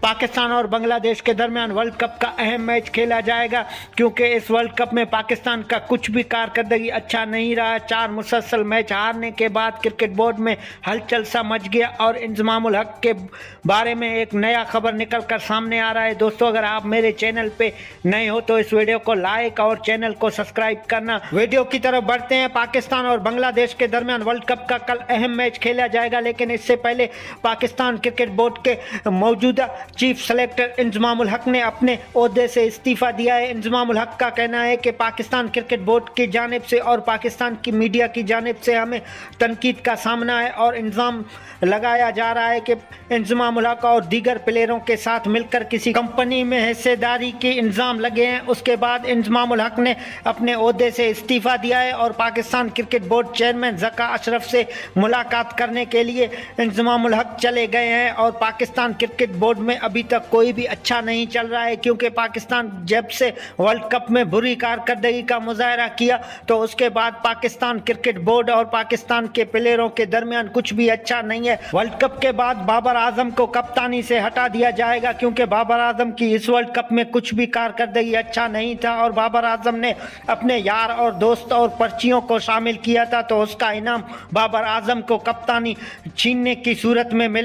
पाकिस्तान और बांग्लादेश के दरमियान वर्ल्ड कप का अहम मैच खेला जाएगा, क्योंकि इस वर्ल्ड कप में पाकिस्तान का कुछ भी कारकर्दगी अच्छा नहीं रहा। 4 मुसलसल मैच हारने के बाद क्रिकेट बोर्ड में हलचल सा मच गया और इंजमामुल हक के बारे में एक नया खबर निकल कर सामने आ रहा है। दोस्तों, अगर आप मेरे चैनल पे नए हो तो इस वीडियो को लाइक और चैनल को सब्सक्राइब करना। वीडियो की तरफ बढ़ते हैं। पाकिस्तान और बांग्लादेश के दरमियान वर्ल्ड कप का कल अहम मैच खेला जाएगा, लेकिन इससे पहले पाकिस्तान क्रिकेट बोर्ड के मौजूदा चीफ सेलेक्टर इंजमामुल हक ने अपने ओहदे से इस्तीफा दिया है। इंजमामुल हक का कहना है कि पाकिस्तान क्रिकेट बोर्ड की जानिब से और पाकिस्तान की मीडिया की जानिब से हमें तनकीद का सामना है और इल्ज़ाम लगाया जा रहा है कि इंजमामुल हक और दीगर प्लेयरों के साथ मिलकर किसी कंपनी में हिस्सेदारी के इल्ज़ाम लगे हैं। उसके बाद इंजमामुल हक ने अपने ओहदे से इस्तीफा दिया है और Pakistan cricket board chairman Zaka Ashraf से मुलाकात करने के लिए इंजमामुल हक चले गए हैं। और पाकिस्तान क्रिकेट बोर्ड में अभी तक कोई भी अच्छा नहीं चल रहा है, क्योंकि पाकिस्तान जब से वर्ल्ड कप में बुरी कारकर्दगी का मुजाहरा किया तो उसके बाद पाकिस्तान क्रिकेट बोर्ड और पाकिस्तान के प्लेयरों के दरमियान कुछ भी अच्छा नहीं है। वर्ल्ड कप के बाद बाबर आजम को कप्तानी से हटा दिया जाएगा, क्योंकि बाबर आजम की इस वर्ल्ड कप में कुछ भी कारकर्दगी अच्छा नहीं था और बाबर आजम ने अपने यार और दोस्त और पर्चियों को शामिल किया था, तो उसका इनाम बाबर आजम को कप्तानी छीनने की सूरत में मिले।